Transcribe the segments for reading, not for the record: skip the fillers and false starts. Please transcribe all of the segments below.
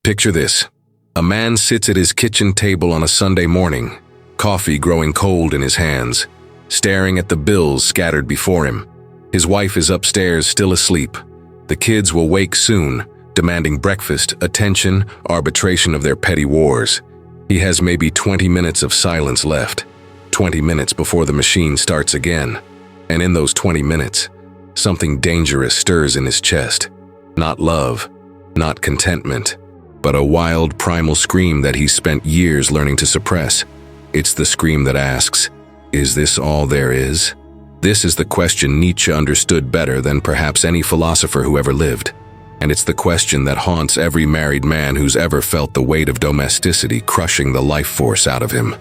Picture this. A man sits at his kitchen table on a Sunday morning, coffee growing cold in his hands, staring at the bills scattered before him. His wife is upstairs, still asleep. The kids will wake soon, demanding breakfast, attention, arbitration of their petty wars. He has maybe 20 minutes of silence left, 20 minutes before the machine starts again. And in those 20 minutes, something dangerous stirs in his chest. Not love, not contentment, but a wild primal scream that he's spent years learning to suppress. It's the scream that asks, is this all there is? This is the question Nietzsche understood better than perhaps any philosopher who ever lived. And it's the question that haunts every married man who's ever felt the weight of domesticity crushing the life force out of him.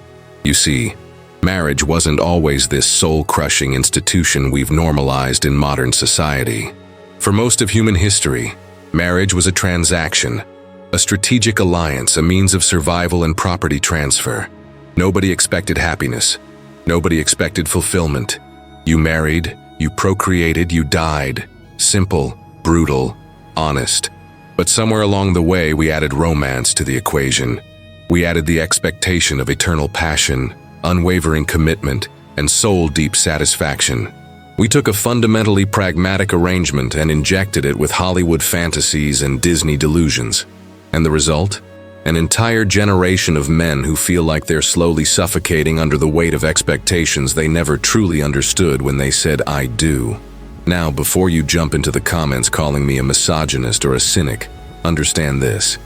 You see, marriage wasn't always this soul-crushing institution we've normalized in modern society. For most of human history, marriage was a transaction, a strategic alliance, a means of survival and property transfer. Nobody expected happiness. Nobody expected fulfillment. You married, you procreated, you died. Simple, brutal, honest. But somewhere along the way, we added romance to the equation. We added the expectation of eternal passion, unwavering commitment, and soul-deep satisfaction. We took a fundamentally pragmatic arrangement and injected it with Hollywood fantasies and Disney delusions. And the result? An entire generation of men who feel like they're slowly suffocating under the weight of expectations they never truly understood when they said, "I do." Now, before you jump into the comments calling me a misogynist or a cynic, understand this.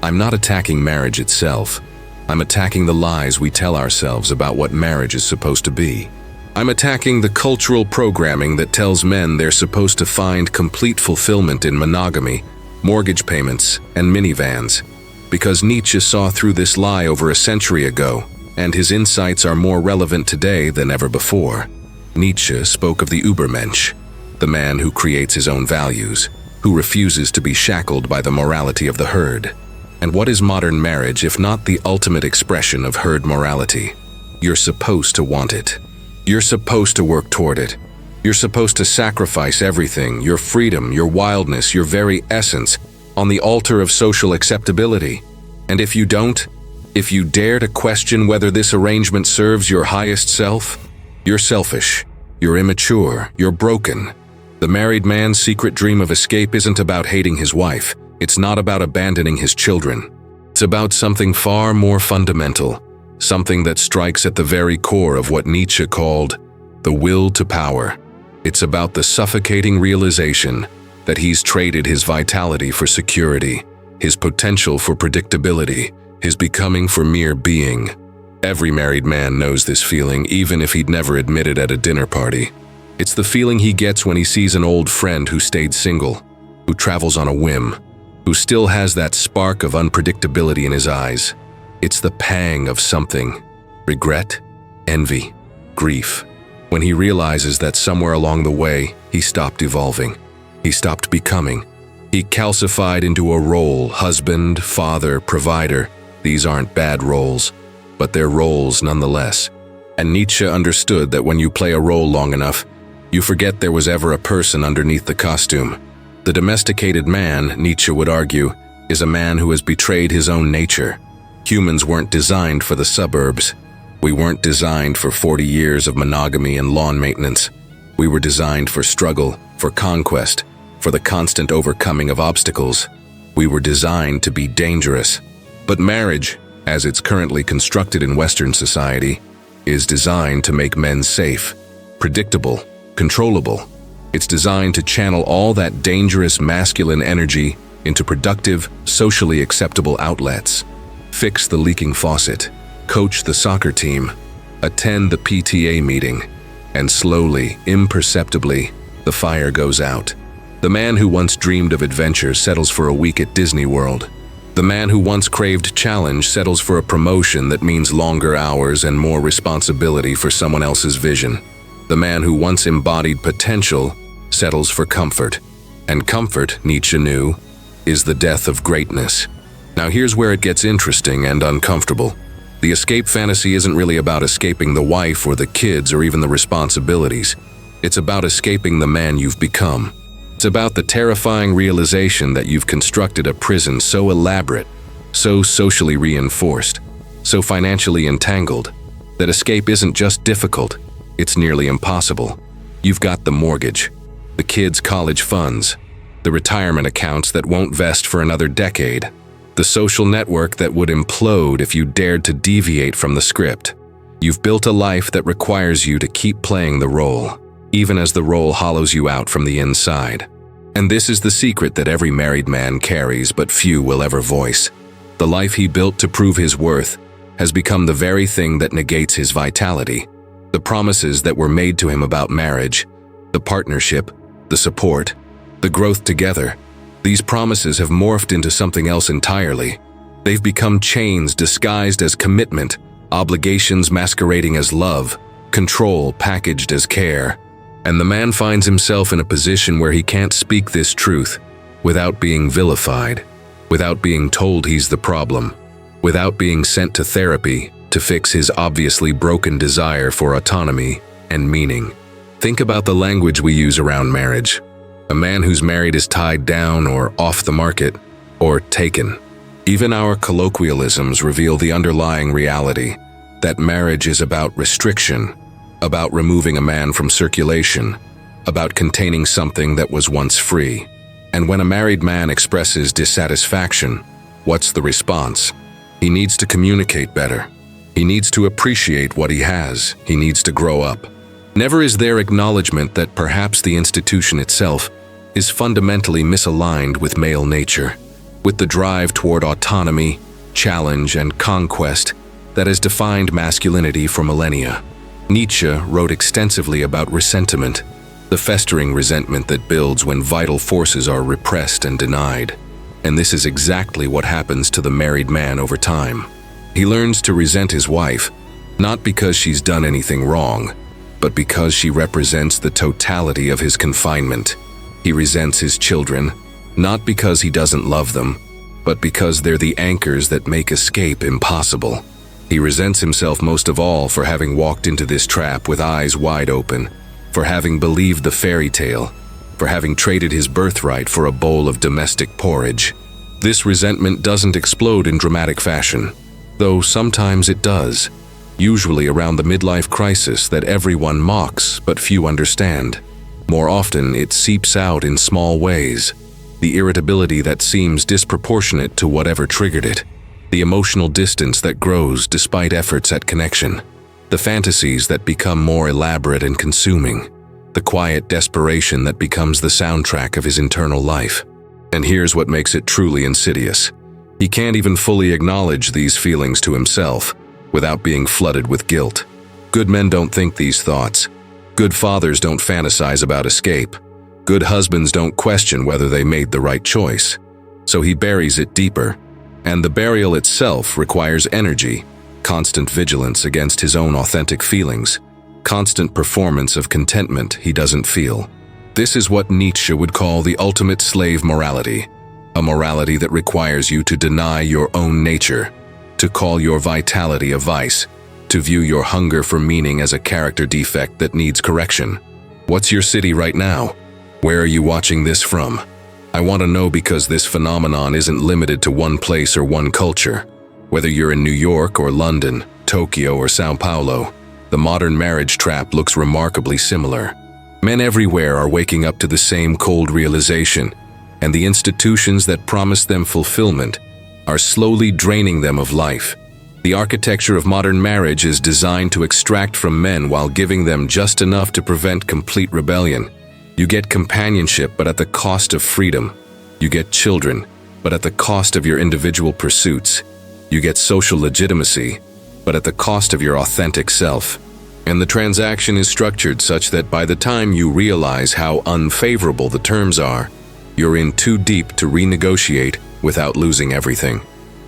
I'm not attacking marriage itself. I'm attacking the lies we tell ourselves about what marriage is supposed to be. I'm attacking the cultural programming that tells men they're supposed to find complete fulfillment in monogamy, mortgage payments, and minivans. Because Nietzsche saw through this lie over a century ago, and his insights are more relevant today than ever before. Nietzsche spoke of the Übermensch, the man who creates his own values, who refuses to be shackled by the morality of the herd. And what is modern marriage if not the ultimate expression of herd morality? You're supposed to want it. You're supposed to work toward it. You're supposed to sacrifice everything, your freedom, your wildness, your very essence, on the altar of social acceptability. And if you don't, if you dare to question whether this arrangement serves your highest self, you're selfish, you're immature, you're broken. The married man's secret dream of escape isn't about hating his wife. It's not about abandoning his children. It's about something far more fundamental, something that strikes at the very core of what Nietzsche called the will to power. It's about the suffocating realization that he's traded his vitality for security, his potential for predictability, his becoming for mere being. Every married man knows this feeling, even if he'd never admit it at a dinner party. It's the feeling he gets when he sees an old friend who stayed single, who travels on a whim, who still has that spark of unpredictability in his eyes. It's the pang of something, regret, envy, grief, when he realizes that somewhere along the way, he stopped evolving. He stopped becoming. He calcified into a role, husband, father, provider. These aren't bad roles, but they're roles nonetheless. And Nietzsche understood that when you play a role long enough, you forget there was ever a person underneath the costume. The domesticated man, Nietzsche would argue, is a man who has betrayed his own nature. Humans weren't designed for the suburbs. We weren't designed for 40 years of monogamy and lawn maintenance. We were designed for struggle, for conquest, for the constant overcoming of obstacles. We were designed to be dangerous. But marriage, as it's currently constructed in Western society, is designed to make men safe, predictable, controllable. It's designed to channel all that dangerous masculine energy into productive, socially acceptable outlets. Fix the leaking faucet, coach the soccer team, attend the PTA meeting, and slowly, imperceptibly, the fire goes out. The man who once dreamed of adventure settles for a week at Disney World. The man who once craved challenge settles for a promotion that means longer hours and more responsibility for someone else's vision. The man who once embodied potential settles for comfort. And comfort, Nietzsche knew, is the death of greatness. Now here's where it gets interesting and uncomfortable. The escape fantasy isn't really about escaping the wife or the kids or even the responsibilities. It's about escaping the man you've become. It's about the terrifying realization that you've constructed a prison so elaborate, so socially reinforced, so financially entangled, that escape isn't just difficult, it's nearly impossible. You've got the mortgage, the kids' college funds, the retirement accounts that won't vest for another decade, the social network that would implode if you dared to deviate from the script. You've built a life that requires you to keep playing the role, even as the role hollows you out from the inside. And this is the secret that every married man carries but few will ever voice. The life he built to prove his worth has become the very thing that negates his vitality. The promises that were made to him about marriage, the partnership, the support, the growth together, these promises have morphed into something else entirely. They've become chains disguised as commitment, obligations masquerading as love, control packaged as care. And the man finds himself in a position where he can't speak this truth without being vilified, without being told he's the problem, without being sent to therapy to fix his obviously broken desire for autonomy and meaning. Think about the language we use around marriage. A man who's married is tied down or off the market or taken. Even our colloquialisms reveal the underlying reality that marriage is about restriction, about removing a man from circulation, about containing something that was once free. And when a married man expresses dissatisfaction, what's the response? He needs to communicate better. He needs to appreciate what he has. He needs to grow up. Never is there acknowledgement that perhaps the institution itself is fundamentally misaligned with male nature, with the drive toward autonomy, challenge, and conquest that has defined masculinity for millennia. Nietzsche wrote extensively about resentment, the festering resentment that builds when vital forces are repressed and denied. And this is exactly what happens to the married man over time. He learns to resent his wife, not because she's done anything wrong, but because she represents the totality of his confinement. He resents his children, not because he doesn't love them, but because they're the anchors that make escape impossible. He resents himself most of all for having walked into this trap with eyes wide open, for having believed the fairy tale, for having traded his birthright for a bowl of domestic porridge. This resentment doesn't explode in dramatic fashion, though sometimes it does, usually around the midlife crisis that everyone mocks but few understand. More often, it seeps out in small ways, the irritability that seems disproportionate to whatever triggered it, the emotional distance that grows despite efforts at connection, the fantasies that become more elaborate and consuming, the quiet desperation that becomes the soundtrack of his internal life. And here's what makes it truly insidious. He can't even fully acknowledge these feelings to himself without being flooded with guilt. Good men don't think these thoughts. Good fathers don't fantasize about escape. Good husbands don't question whether they made the right choice. So he buries it deeper. And the burial itself requires energy, constant vigilance against his own authentic feelings, constant performance of contentment he doesn't feel. This is what Nietzsche would call the ultimate slave morality, a morality that requires you to deny your own nature, to call your vitality a vice, to view your hunger for meaning as a character defect that needs correction. What's your city right now? Where are you watching this from? I want to know because this phenomenon isn't limited to one place or one culture. Whether you're in New York or London, Tokyo or Sao Paulo, the modern marriage trap looks remarkably similar. Men everywhere are waking up to the same cold realization, and the institutions that promise them fulfillment are slowly draining them of life. The architecture of modern marriage is designed to extract from men while giving them just enough to prevent complete rebellion. You get companionship, but at the cost of freedom. You get children, but at the cost of your individual pursuits. You get social legitimacy, but at the cost of your authentic self. And the transaction is structured such that by the time you realize how unfavorable the terms are, you're in too deep to renegotiate without losing everything.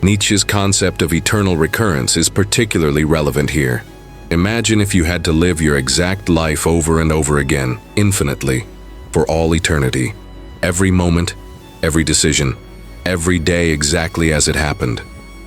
Nietzsche's concept of eternal recurrence is particularly relevant here. Imagine if you had to live your exact life over and over again, infinitely, for all eternity. Every moment, every decision, every day exactly as it happened.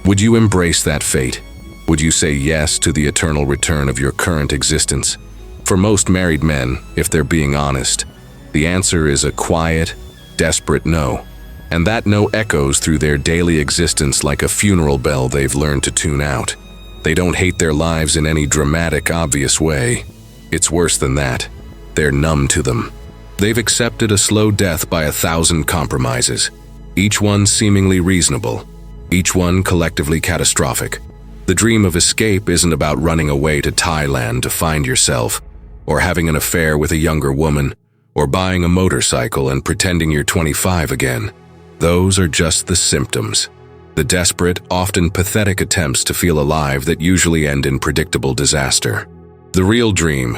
Would you embrace that fate? Would you say yes to the eternal return of your current existence? For most married men, if they're being honest, the answer is a quiet, desperate no. and that no echoes through their daily existence like a funeral bell they've learned to tune out. They don't hate their lives in any dramatic, obvious way. It's worse than that. They're numb to them. They've accepted a slow death by 1,000 compromises, each one seemingly reasonable, each one collectively catastrophic. The dream of escape isn't about running away to Thailand to find yourself, or having an affair with a younger woman, or buying a motorcycle and pretending you're 25 again. Those are just the symptoms. The desperate, often pathetic attempts to feel alive that usually end in predictable disaster. The real dream,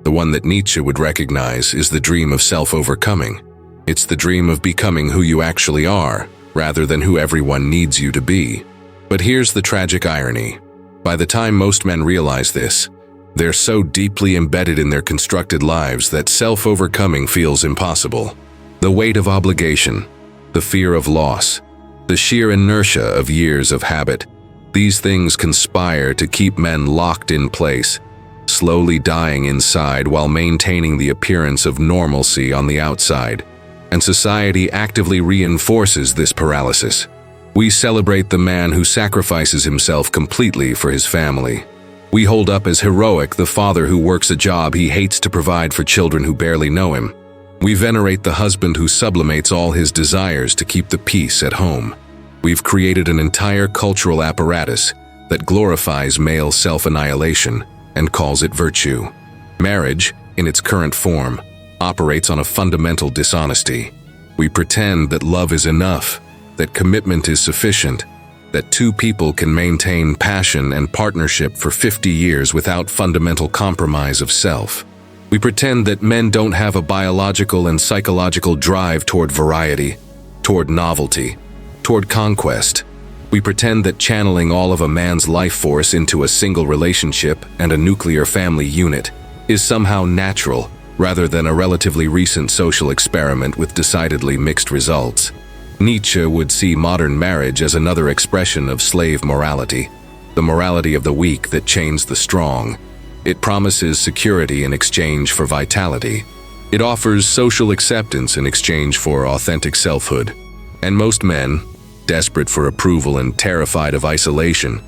the one that Nietzsche would recognize, is the dream of self-overcoming. It's the dream of becoming who you actually are, rather than who everyone needs you to be. But here's the tragic irony. By the time most men realize this, they're so deeply embedded in their constructed lives that self-overcoming feels impossible. The weight of obligation, the fear of loss, the sheer inertia of years of habit, these things conspire to keep men locked in place, slowly dying inside while maintaining the appearance of normalcy on the outside. And society actively reinforces this paralysis. We celebrate the man who sacrifices himself completely for his family. We hold up as heroic the father who works a job he hates to provide for children who barely know him. We venerate the husband who sublimates all his desires to keep the peace at home. We've created an entire cultural apparatus that glorifies male self-annihilation and calls it virtue. Marriage, in its current form, operates on a fundamental dishonesty. We pretend that love is enough, that commitment is sufficient, that two people can maintain passion and partnership for 50 years without fundamental compromise of self. We pretend that men don't have a biological and psychological drive toward variety, toward novelty, toward conquest. We pretend that channeling all of a man's life force into a single relationship and a nuclear family unit is somehow natural, rather than a relatively recent social experiment with decidedly mixed results. Nietzsche would see modern marriage as another expression of slave morality, the morality of the weak that chains the strong. It promises security in exchange for vitality. It offers social acceptance in exchange for authentic selfhood. And most men, desperate for approval and terrified of isolation,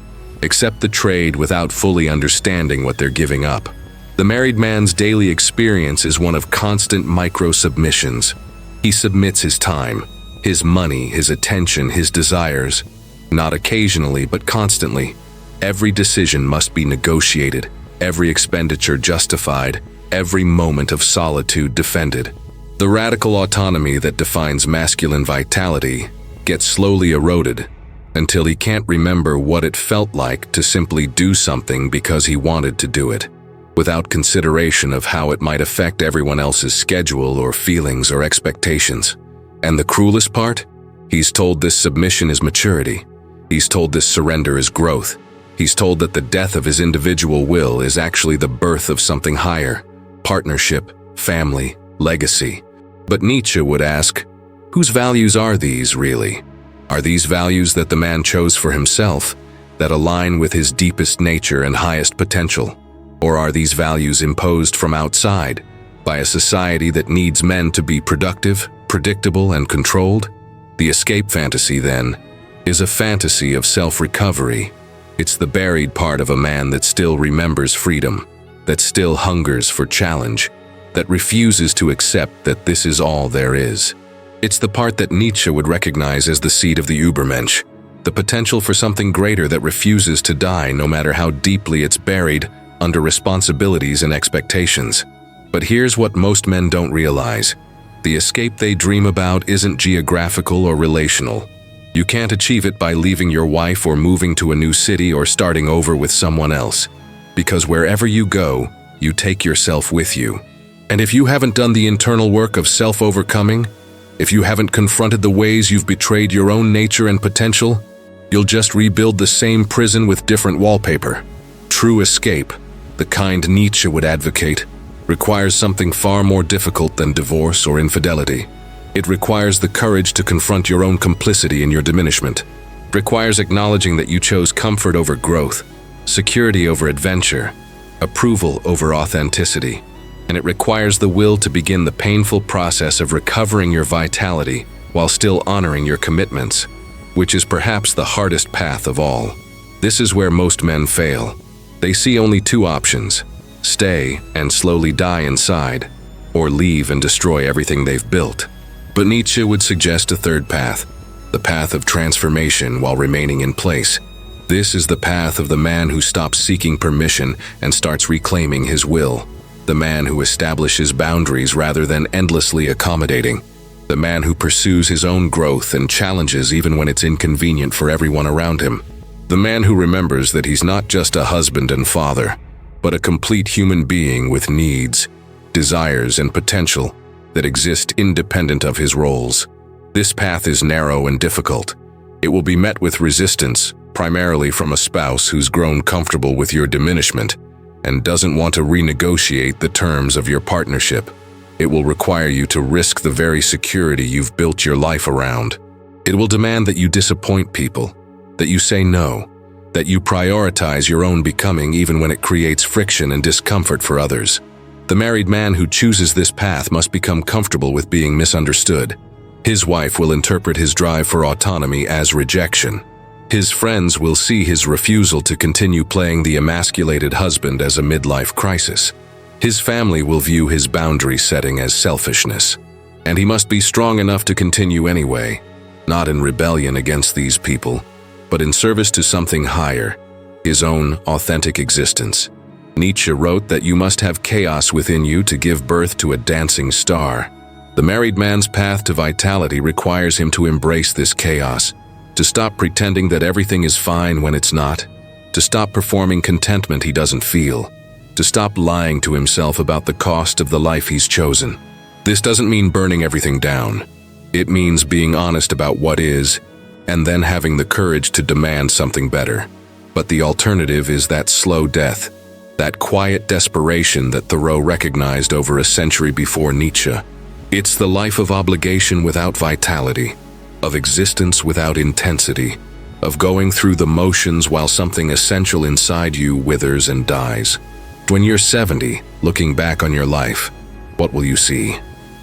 accept the trade without fully understanding what they're giving up. The married man's daily experience is one of constant micro-submissions. He submits his time, his money, his attention, his desires, not occasionally but constantly. Every decision must be negotiated, every expenditure justified, every moment of solitude defended. The radical autonomy that defines masculine vitality gets slowly eroded until he can't remember what it felt like to simply do something because he wanted to do it, without consideration of how it might affect everyone else's schedule or feelings or expectations. And the cruelest part? He's told this submission is maturity. He's told this surrender is growth. He's told that the death of his individual will is actually the birth of something higher: partnership, family, legacy. But Nietzsche would ask, whose values are these, really? Are these values that the man chose for himself, that align with his deepest nature and highest potential? Or are these values imposed from outside, by a society that needs men to be productive, predictable, and controlled? The escape fantasy, then, is a fantasy of self-recovery. It's the buried part of a man that still remembers freedom, that still hungers for challenge, that refuses to accept that this is all there is. It's the part that Nietzsche would recognize as the seed of the Übermensch, the potential for something greater that refuses to die no matter how deeply it's buried under responsibilities and expectations. But here's what most men don't realize. The escape they dream about isn't geographical or relational. You can't achieve it by leaving your wife or moving to a new city or starting over with someone else. Because wherever you go, you take yourself with you. And if you haven't done the internal work of self-overcoming, if you haven't confronted the ways you've betrayed your own nature and potential, you'll just rebuild the same prison with different wallpaper. True escape, the kind Nietzsche would advocate, requires something far more difficult than divorce or infidelity. It requires the courage to confront your own complicity in your diminishment. It requires acknowledging that you chose comfort over growth, security over adventure, approval over authenticity. And it requires the will to begin the painful process of recovering your vitality while still honoring your commitments, which is perhaps the hardest path of all. This is where most men fail. They see only two options: stay and slowly die inside, or leave and destroy everything they've built. But Nietzsche would suggest a third path, the path of transformation while remaining in place. This is the path of the man who stops seeking permission and starts reclaiming his will, the man who establishes boundaries rather than endlessly accommodating, the man who pursues his own growth and challenges even when it's inconvenient for everyone around him, the man who remembers that he's not just a husband and father, but a complete human being with needs, desires, and potential that exist independent of his roles. This path is narrow and difficult. It will be met with resistance, primarily from a spouse who's grown comfortable with your diminishment and doesn't want to renegotiate the terms of your partnership. It will require you to risk the very security you've built your life around. It will demand that you disappoint people, that you say no, that you prioritize your own becoming even when it creates friction and discomfort for others. The married man who chooses this path must become comfortable with being misunderstood. His wife will interpret his drive for autonomy as rejection. His friends will see his refusal to continue playing the emasculated husband as a midlife crisis. His family will view his boundary setting as selfishness. And he must be strong enough to continue anyway, not in rebellion against these people, but in service to something higher, his own authentic existence. Nietzsche wrote that you must have chaos within you to give birth to a dancing star. The married man's path to vitality requires him to embrace this chaos, to stop pretending that everything is fine when it's not, to stop performing contentment he doesn't feel, to stop lying to himself about the cost of the life he's chosen. This doesn't mean burning everything down. It means being honest about what is, and then having the courage to demand something better. But the alternative is that slow death, that quiet desperation that Thoreau recognized over a century before Nietzsche. It's the life of obligation without vitality, of existence without intensity, of going through the motions while something essential inside you withers and dies. When you're 70, looking back on your life, what will you see?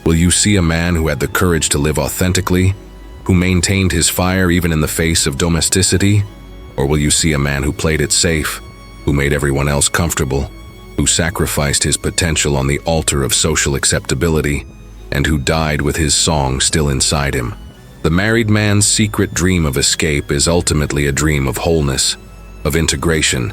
Will you see a man who had the courage to live authentically, who maintained his fire even in the face of domesticity? Or will you see a man who played it safe, who made everyone else comfortable, who sacrificed his potential on the altar of social acceptability, and who died with his song still inside him? The married man's secret dream of escape is ultimately a dream of wholeness, of integration,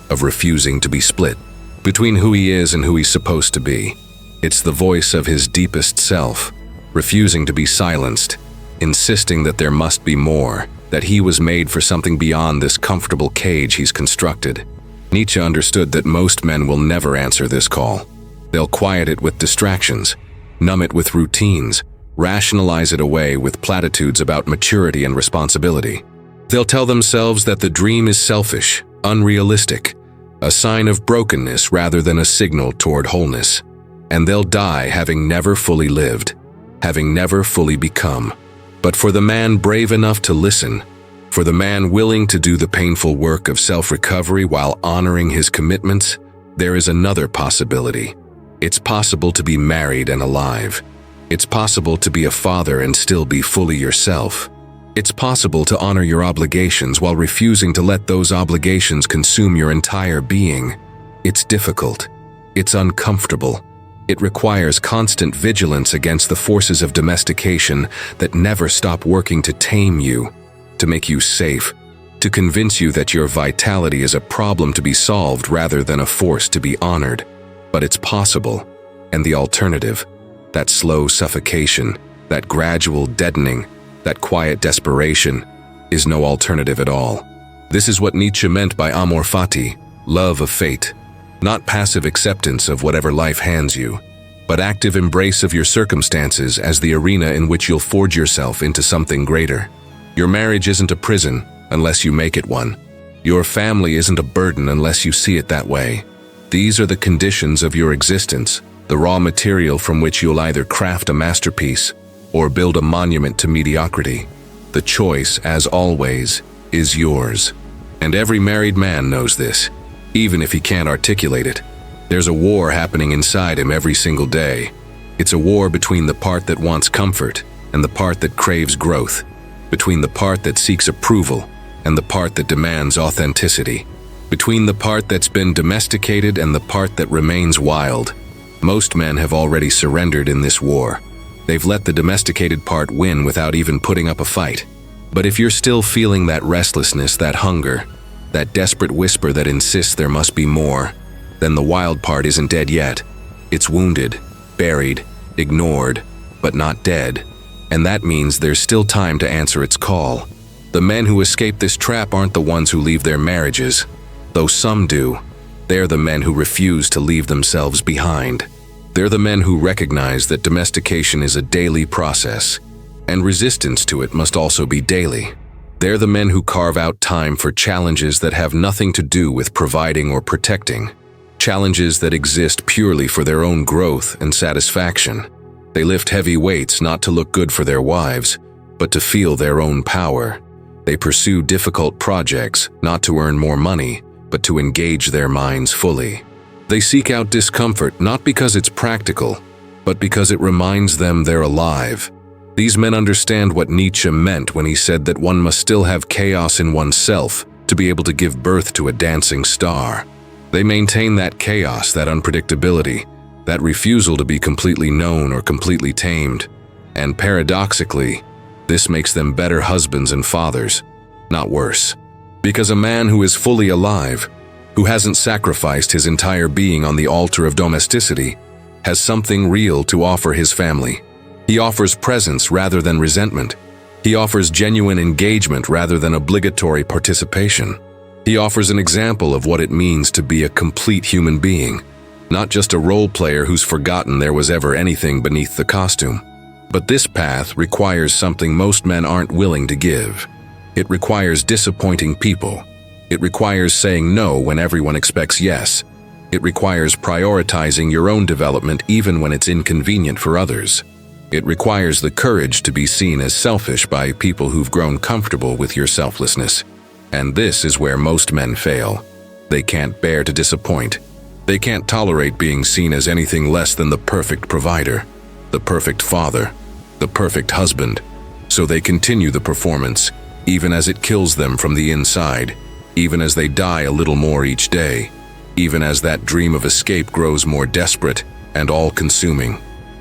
of refusing to be split between who he is and who he's supposed to be. It's the voice of his deepest self, refusing to be silenced, insisting that there must be more, that he was made for something beyond this comfortable cage he's constructed. Nietzsche understood that most men will never answer this call. They'll quiet it with distractions, numb it with routines, rationalize it away with platitudes about maturity and responsibility. They'll tell themselves that the dream is selfish, unrealistic, a sign of brokenness rather than a signal toward wholeness. And they'll die having never fully lived, having never fully become. But for the man brave enough to listen, for the man willing to do the painful work of self-recovery while honoring his commitments, there is another possibility. It's possible to be married and alive. It's possible to be a father and still be fully yourself. It's possible to honor your obligations while refusing to let those obligations consume your entire being. It's difficult. It's uncomfortable. It requires constant vigilance against the forces of domestication that never stop working to tame you, to make you safe, to convince you that your vitality is a problem to be solved rather than a force to be honored. But it's possible. And the alternative, that slow suffocation, that gradual deadening, that quiet desperation, is no alternative at all. This is what Nietzsche meant by amor fati, love of fate. Not passive acceptance of whatever life hands you, but active embrace of your circumstances as the arena in which you'll forge yourself into something greater. Your marriage isn't a prison unless you make it one. Your family isn't a burden unless you see it that way. These are the conditions of your existence, the raw material from which you'll either craft a masterpiece or build a monument to mediocrity. The choice, as always, is yours. And every married man knows this, even if he can't articulate it. There's a war happening inside him every single day. It's a war between the part that wants comfort and the part that craves growth, between the part that seeks approval and the part that demands authenticity, between the part that's been domesticated and the part that remains wild. Most men have already surrendered in this war. They've let the domesticated part win without even putting up a fight. But if you're still feeling that restlessness, that hunger, that desperate whisper that insists there must be more, then the wild part isn't dead yet. It's wounded, buried, ignored, but not dead. And that means there's still time to answer its call. The men who escape this trap aren't the ones who leave their marriages, though some do. They're the men who refuse to leave themselves behind. They're the men who recognize that domestication is a daily process, and resistance to it must also be daily. They're the men who carve out time for challenges that have nothing to do with providing or protecting, challenges that exist purely for their own growth and satisfaction. They lift heavy weights not to look good for their wives, but to feel their own power. They pursue difficult projects not to earn more money, but to engage their minds fully. They seek out discomfort not because it's practical, but because it reminds them they're alive. These men understand what Nietzsche meant when he said that one must still have chaos in oneself to be able to give birth to a dancing star. They maintain that chaos, that unpredictability, that refusal to be completely known or completely tamed. And paradoxically, this makes them better husbands and fathers, not worse. Because a man who is fully alive, who hasn't sacrificed his entire being on the altar of domesticity, has something real to offer his family. He offers presence rather than resentment. He offers genuine engagement rather than obligatory participation. He offers an example of what it means to be a complete human being, not just a role player who's forgotten there was ever anything beneath the costume. But this path requires something most men aren't willing to give. It requires disappointing people. It requires saying no when everyone expects yes. It requires prioritizing your own development even when it's inconvenient for others. It requires the courage to be seen as selfish by people who've grown comfortable with your selflessness. And this is where most men fail. They can't bear to disappoint. They can't tolerate being seen as anything less than the perfect provider, the perfect father, the perfect husband. So they continue the performance, even as it kills them from the inside, even as they die a little more each day, even as that dream of escape grows more desperate and all-consuming.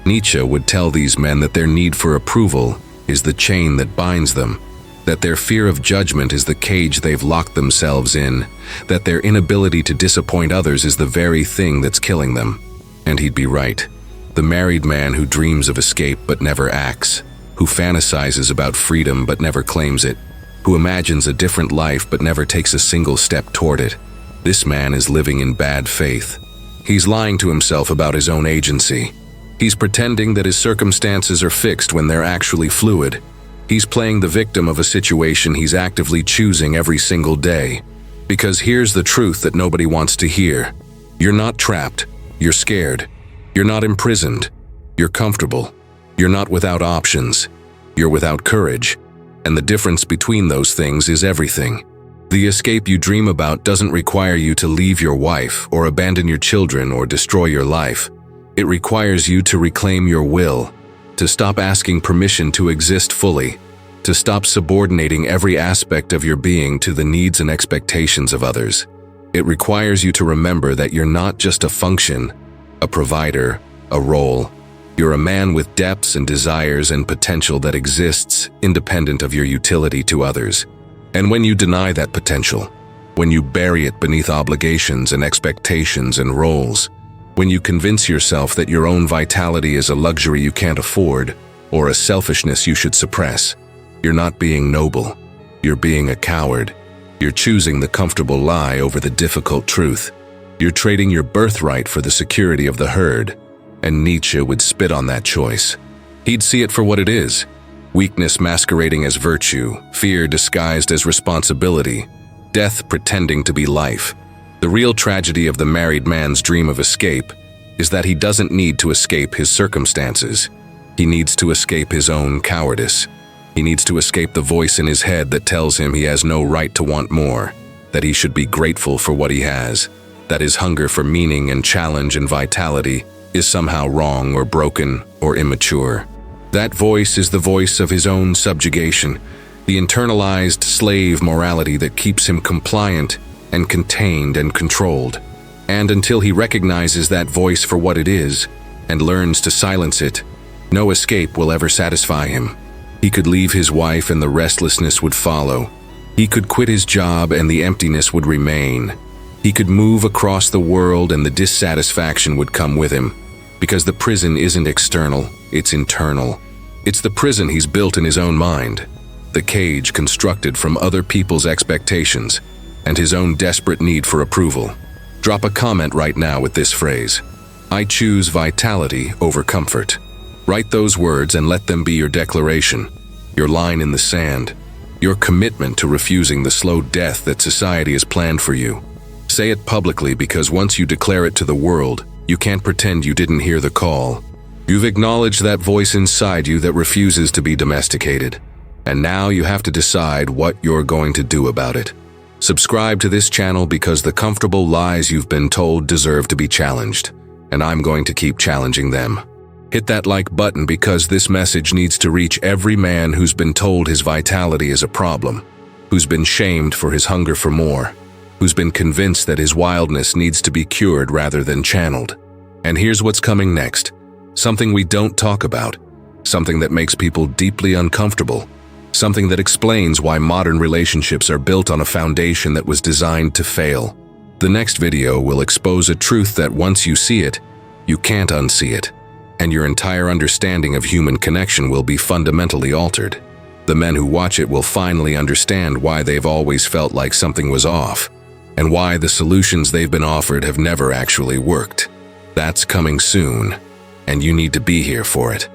Nietzsche would tell these men that their need for approval is the chain that binds them, that their fear of judgment is the cage they've locked themselves in, that their inability to disappoint others is the very thing that's killing them. And he'd be right. The married man who dreams of escape but never acts, who fantasizes about freedom but never claims it, who imagines a different life but never takes a single step toward it. This man is living in bad faith. He's lying to himself about his own agency. He's pretending that his circumstances are fixed when they're actually fluid. He's playing the victim of a situation he's actively choosing every single day. Because here's the truth that nobody wants to hear. You're not trapped. You're scared. You're not imprisoned. You're comfortable. You're not without options. You're without courage. And the difference between those things is everything. The escape you dream about doesn't require you to leave your wife or abandon your children or destroy your life. It requires you to reclaim your will, to stop asking permission to exist fully, to stop subordinating every aspect of your being to the needs and expectations of others. It requires you to remember that you're not just a function, a provider, a role. You're a man with depths and desires and potential that exists independent of your utility to others. And when you deny that potential, when you bury it beneath obligations and expectations and roles, when you convince yourself that your own vitality is a luxury you can't afford or a selfishness you should suppress, you're not being noble. You're being a coward. You're choosing the comfortable lie over the difficult truth. You're trading your birthright for the security of the herd. And Nietzsche would spit on that choice. He'd see it for what it is: weakness masquerading as virtue, fear disguised as responsibility, death pretending to be life. The real tragedy of the married man's dream of escape is that he doesn't need to escape his circumstances. He needs to escape his own cowardice. He needs to escape the voice in his head that tells him he has no right to want more, that he should be grateful for what he has, that his hunger for meaning and challenge and vitality is somehow wrong or broken or immature. That voice is the voice of his own subjugation, the internalized slave morality that keeps him compliant and contained and controlled. And until he recognizes that voice for what it is and learns to silence it, no escape will ever satisfy him. He could leave his wife and the restlessness would follow. He could quit his job and the emptiness would remain. He could move across the world and the dissatisfaction would come with him. Because the prison isn't external, it's internal. It's the prison he's built in his own mind, the cage constructed from other people's expectations and his own desperate need for approval. Drop a comment right now with this phrase: I choose vitality over comfort. Write those words and let them be your declaration, your line in the sand, your commitment to refusing the slow death that society has planned for you. Say it publicly, because once you declare it to the world, you can't pretend you didn't hear the call. You've acknowledged that voice inside you that refuses to be domesticated. And now you have to decide what you're going to do about it. Subscribe to this channel because the comfortable lies you've been told deserve to be challenged, and I'm going to keep challenging them. Hit that like button because this message needs to reach every man who's been told his vitality is a problem, who's been shamed for his hunger for more, who's been convinced that his wildness needs to be cured rather than channeled. And here's what's coming next. Something we don't talk about. Something that makes people deeply uncomfortable. Something that explains why modern relationships are built on a foundation that was designed to fail. The next video will expose a truth that once you see it, you can't unsee it, and your entire understanding of human connection will be fundamentally altered. The men who watch it will finally understand why they've always felt like something was off, and why the solutions they've been offered have never actually worked. That's coming soon, and you need to be here for it.